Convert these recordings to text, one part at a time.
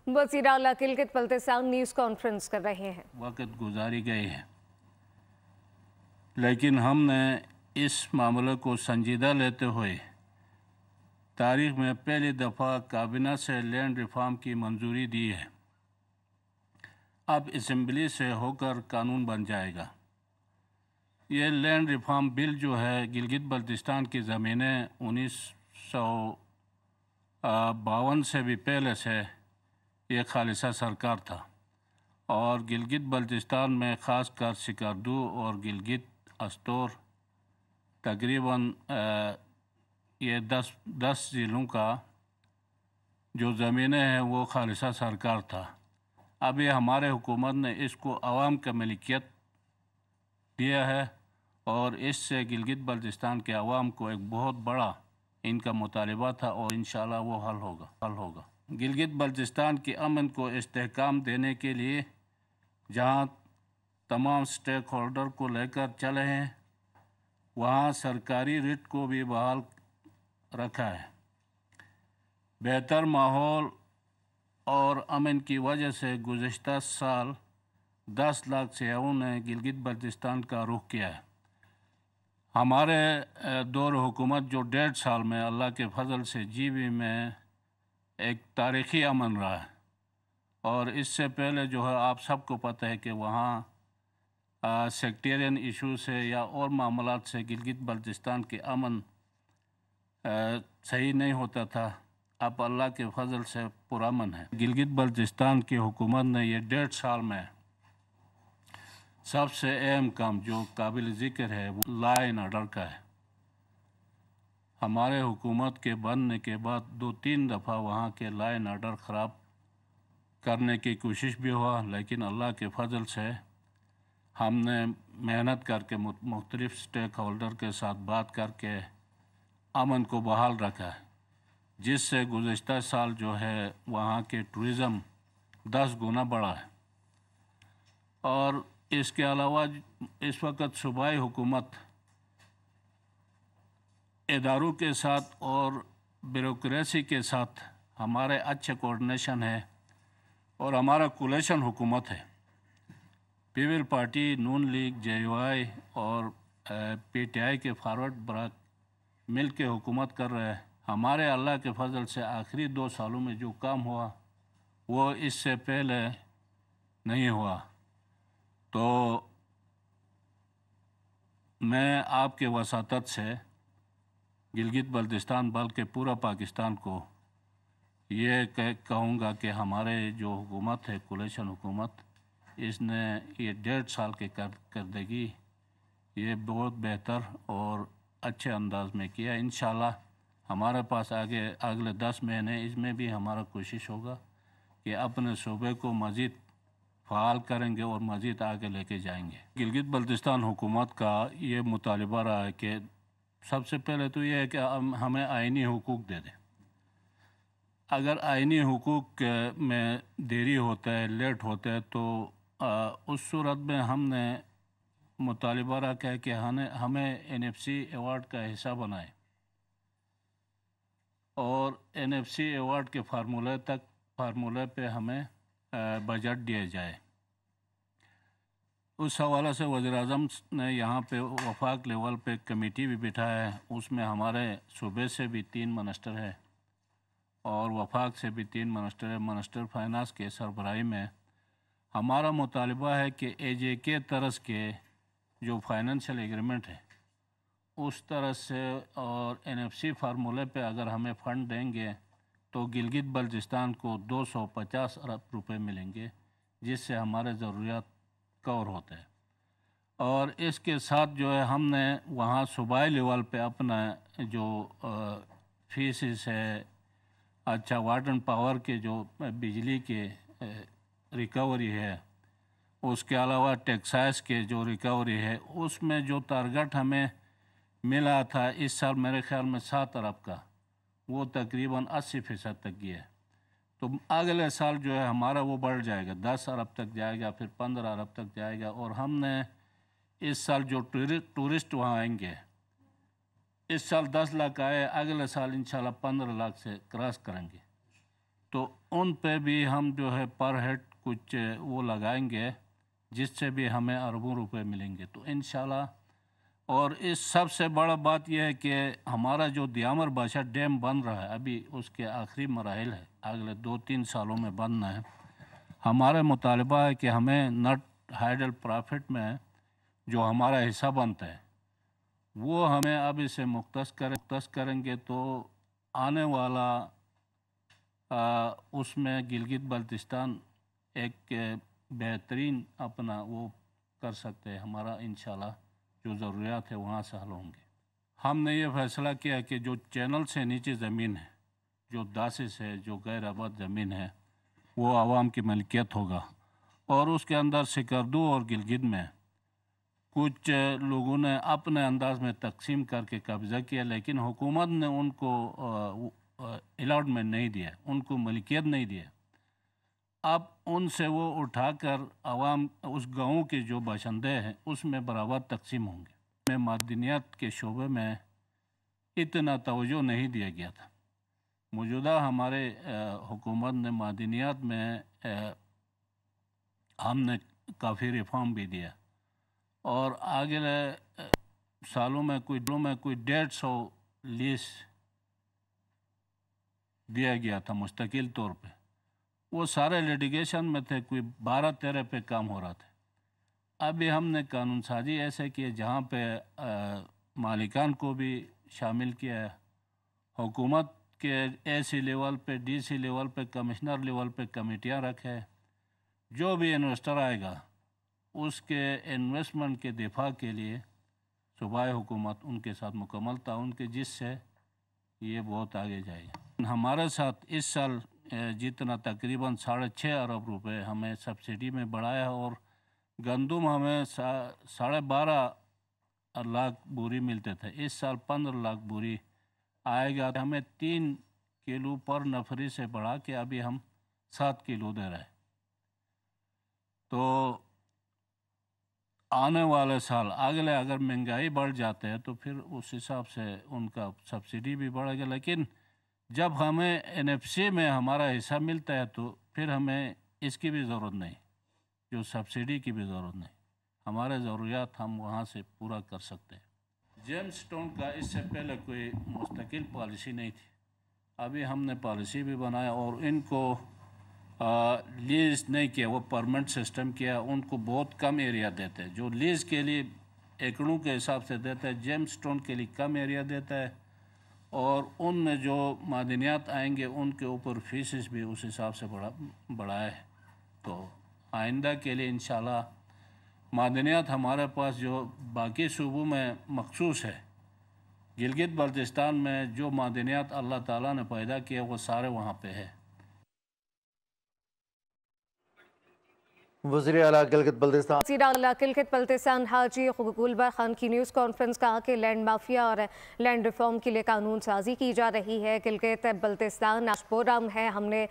وزیر اعلیٰ Gilgit Baltistan news conference کر رہے ہیں۔ وقت گزاری گئی ہے، لیکن ہم نے اس معاملے کو سنجیدہ لیتے ہوئے تاریخ میں پہلی دفعہ کابینہ سے لینڈ ریفارم کی منظوری دی ہے۔ اب اسمبلی سے ہو کر قانون بن جائے گا۔ یہ لینڈ ریفارم بل جو ہے گلگت بلتستان کی زمینیں 1952 سے بھی پہلے سے یہ خالصہ سرکار تھا، اور گلگت بلتستان میں خاص کر سکردو اور گلگت استور تقریباً یہ 10 ضلعوں کا جو زمینیں ہیں وہ خالصہ سرکار تھا۔ اب یہ ہمارے حکومت نے اس کو عوام کا ملکیت دیا ہے، اور اس سے گلگت بلتستان کے عوام کو ایک بہت بڑا ان کا مطالبہ تھا، اور انشاءاللہ وہ حل ہوگا۔ گلگت بلتستان کی امن کو استحکام دینے کے لیے جہاں تمام سٹیک ہولڈر کو لے کر چلے ہیں، وہاں سرکاری ریٹ کو بھی بحال رکھا ہے۔ بہتر ماحول اور امن کی وجہ سے گزشتہ سال 10 لاکھ سیاحوں نے گلگت بلتستان کا رخ کیا ہے۔ ہمارے دور حکومت جو 1.5 سال میں اللہ کے فضل سے GB میں ایک تاریخی امن رہا ہے، اور اس سے پہلے جو ہے آپ سب کو پتہ ہے کہ وہاں سیکٹیرین ایشو سے یا اور معاملات سے گلگت بلتستان کے امن صحیح نہیں ہوتا تھا۔ اب اللہ کے فضل سے پرامن ہے۔ گلگت بلتستان کی حکومت نے یہ 1.5 سال میں سب سے اہم کام جو قابل ذکر ہے وہ لا اینڈ آرڈر کا ہے۔ ہمارے حکومت کے بننے کے بعد 2-3 دفعہ وہاں کے لا اینڈ آرڈر خراب کرنے کی کوشش بھی ہوا، لیکن اللہ کے فضل سے ہم نے محنت کر کے مختلف سٹیک ہولڈر کے ساتھ بات کر کے امن کو بحال رکھا ہے، جس سے گزشتہ سال جو ہے وہاں کے ٹورزم 10 گنا بڑھا ہے۔ اور اس کے علاوہ اس وقت صوبائی حکومت اداروں کے ساتھ اور بیوروکریسی کے ساتھ ہمارے اچھے کوارڈینیشن ہے، اور ہمارا کولیشن حکومت ہے۔ پیپل پارٹی، نون لیگ، JUI اور PTI کے فارورڈ بلاک مل کے حکومت کر رہے ہیں۔ ہمارے اللہ کے فضل سے آخری 2 سالوں میں جو کام ہوا وہ اس سے پہلے نہیں ہوا۔ تو میں آپ کے وساطت سے گلگت بلتستان بلکہ پورا پاکستان کو یہ کہوں گا کہ ہمارے جو حکومت ہے کولیشن حکومت، اس نے یہ 1.5 سال کی کارکردگی یہ بہت بہتر اور اچھے انداز میں کیا۔ انشاءاللہ ہمارے پاس اگلے 10 مہینے اس میں بھی ہمارا کوشش ہوگا کہ اپنے صوبے کو مزید فعال کریں گے اور مزید آگے لے کے جائیں گے۔ گلگت بلتستان حکومت کا یہ مطالبہ رہا ہے کہ سب سے پہلے تو یہ ہے کہ ہمیں آئینی حقوق دے دیں۔ اگر آئینی حقوق میں دیری ہوتا ہے، لیٹ ہوتا ہے، تو اس صورت میں ہم نے مطالبہ رکھا ہے کہ ہمیں NFC ایوارڈ کا حصہ بنائیں، اور NFC ایوارڈ کے فارمولے پہ ہمیں بجٹ دیا جائے۔ اس حوالے سے وزیر اعظم نے یہاں پہ وفاق لیول پہ کمیٹی بھی بٹھایا ہے، اس میں ہمارے صوبے سے بھی 3 منسٹر ہے اور وفاق سے بھی 3 منسٹر ہے۔ منسٹر فائنانس کے سربراہی میں ہمارا مطالبہ ہے کہ AJK طرز کے جو فائنینشیل ایگریمنٹ ہے اس طرح سے اور NFC فارمولے پہ اگر ہمیں فنڈ دیں گے تو گلگت بلتستان کو 250 ارب روپے ملیں گے، جس سے ہمارے ضروریات کور ہوتے ہیں۔ اور اس کے ساتھ جو ہے ہم نے وہاں صوبائی لیول پہ اپنا جو فیسز ہے، اچھا واٹر اینڈ پاور کے جو بجلی کے ریکوری ہے، اس کے علاوہ ٹیکسائز کے جو ریکوری ہے، اس میں جو ٹارگٹ ہمیں ملا تھا اس سال میرے خیال میں 7 ارب کا، وہ تقریباً 80% تک گیا ہے۔ تو اگلے سال جو ہے ہمارا وہ بڑھ جائے گا، 10 ارب تک جائے گا، پھر 15 ارب تک جائے گا، اور ہم نے اس سال جو ٹورسٹ وہاں آئیں گے، اس سال 10 لاکھ آئے، اگلے سال انشاءاللہ 15 لاکھ سے کراس کریں گے۔ तो उन पे भी हम जो है पर हेड कुछ वो लगाएंगे जिससे भी हमें अरबों रुपए मिलेंगे। तो इंशाल्लाह। और इस सबसे बड़ा बात यह है कि हमारा जो दियामर बादशाह डैम बन रहा है अभी उसके आखिरी मराहिल है, अगले 2-3 सालों में बनना है। हमारा मुतालबा है कि हमें नेट हाइडल प्रॉफिट में जो हमारा हिस्सा बनता है वो हमें अब इसे मुख्तस करेंगे तो आने वाला उसमें गिलगित बल्तिस्तान एक बेहतरीन अपना वो कर सकते हैं। हमारा इंशाल्लाह जो ज़रूरियात है वहाँ से हल होंगे। हमने ये फ़ैसला किया कि जो चैनल से नीचे ज़मीन है, जो दासिस है, जो गैर आबाद ज़मीन है, वो आवाम की मलकियत होगा। और उसके अंदर सिकरदू और गिलगित में कुछ लोगों ने अपने अंदाज में तकसीम करके कब्ज़ा किया, लेकिन हुकूमत ने उनको अलॉटमेंट नहीं दिया, उनको मलकियत नहीं दिया। अब उनसे वो उठाकर आवाम उस गाँव के जो बाशिंदे हैं उसमें बराबर तकसीम होंगे। मादनियात के शोबे में इतना तवज्जो नहीं दिया गया था। मौजूदा हमारे हुकूमत ने मादनियात में हमने काफ़ी रिफॉर्म भी दिया और आगे सालों में कोई 150 लीज दिया गया था मुस्तकिल तौर पे। वो सारे लिटिगेशन में थे, कोई 12-13 पे काम हो रहा था। अभी हमने कानून साजी ऐसे किए जहाँ पे मालिकान को भी शामिल किया है। हुकूमत के एसी लेवल पे, डीसी लेवल पे, कमिश्नर लेवल पे कमेटियाँ रखे। जो भी इन्वेस्टर आएगा उसके इन्वेस्टमेंट के दिफा के लिए सूबाई हुकूमत उनके साथ मुकम्मल ताउन के, जिससे ये बहुत आगे जाएगा। हमारे साथ इस साल जितना तकरीबन 6.5 अरब रुपए हमें सब्सिडी में बढ़ाया और गंदम हमें 12.5 लाख बोरी मिलते थे, इस साल 15 लाख बोरी आएगा। हमें 3 किलो पर नफरी से बढ़ा के अभी हम 7 किलो दे रहे हैं। तो आने वाले साल अगले अगर महंगाई बढ़ जाते हैं तो फिर उस हिसाब से उनका सब्सिडी भी बढ़ेगा। लेकिन जब हमें एनएफसी में हमारा हिस्सा मिलता है तो फिर हमें इसकी भी ज़रूरत नहीं, जो सब्सिडी की भी ज़रूरत नहीं। हमारे ज़रूरियात हम वहाँ से पूरा कर सकते हैं। जेमस्टोन का इससे पहले कोई मुस्तकिल पॉलिसी नहीं थी, अभी हमने पॉलिसी भी बनाया और इनको लीज़ नहीं किया, वो परमानेंट सिस्टम किया। उनको बहुत कम एरिया देते हैं, जो लीज़ के लिए एकड़ों के हिसाब से देता है, जेमस्टोन के लिए कम एरिया देता है और उनमें जो मादनियात आएंगे उनके ऊपर फीसेस भी उस हिसाब से बढ़ाया है। तो आइंदा के लिए इंशाल्लाह मादनियात हमारे पास जो बाकी सूबों में मखसूस है, गिलगित बल्तिस्तान में जो मादनियात अल्लाह ताला ने पैदा किया वो सारे वहाँ पे है। वज़ीर आला गिलगित बल्तिस्तान हाजी गुलबर खान की न्यूज़ कॉन्फ्रेंस कहा कि लैंड माफिया और लैंड रिफॉर्म के लिए कानून साजी की जा रही है। गिलगित बल्तिस्तान आशपोराम है। हमने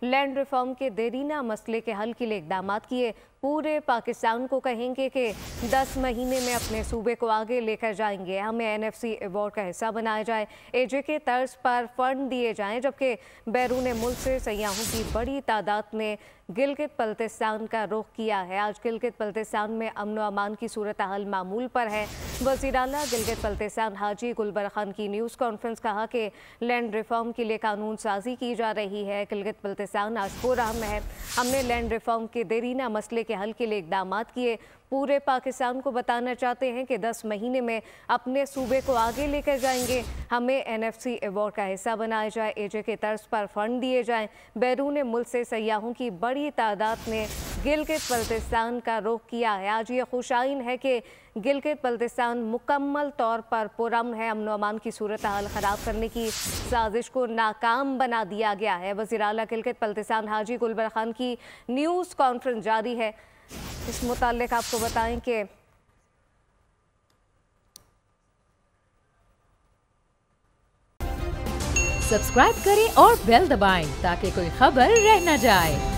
लैंड रिफॉर्म के देरीना मसले के हल के लिए इकदाम किए। पूरे पाकिस्तान को कहेंगे कि 10 महीने में अपने सूबे को आगे लेकर जाएंगे। हमें एनएफसी अवार्ड का हिस्सा बनाया जाए, एजे के तर्ज पर फंड दिए जाएं, जबकि बैरून मुल्क से सयाहों की बड़ी तादाद ने गिलगित बल्तिस्तान का रुख किया है। आज गिलगित बल्तिस्तान में अमन व अमान की सूरत हाल मामूल पर है। वज़ीर आला गिलगित बल्तिस्तान हाजी गुलबर खान की न्यूज़ कॉन्फ्रेंस कहा कि लैंड रिफॉर्म के लिए कानून साजी की जा रही है। गिलगित बल्तिस्तान आशपोराम में है। हमने लैंड रिफॉर्म के देरीना मसले के हल के लिए इकदाम किए। पूरे पाकिस्तान को बताना चाहते हैं कि 10 महीने में अपने सूबे को आगे लेकर जाएंगे। हमें एनएफसी अवार्ड का हिस्सा बनाया जाए, एजे के तर्ज पर फंड दिए जाएं। बैरून मुल्क से सयाहों की बड़ी तादाद ने गिलगित बल्तिस्तान का रुख किया है। आज ये खुशाइन है कि गिलगित बल्तिस्तान मुकम्मल तौर पर पुरअमन है। अमन व अमान की सूरत हाल ख़राब करने की साजिश को नाकाम बना दिया गया है। वज़ीर आला गिलगित बल्तिस्तान हाजी गुलबर खान की न्यूज़ कॉन्फ्रेंस जारी है। इस मुताल्लिक आपको बताएं कि सब्सक्राइब करें और बेल दबाएं ताकि कोई खबर रह न जाए।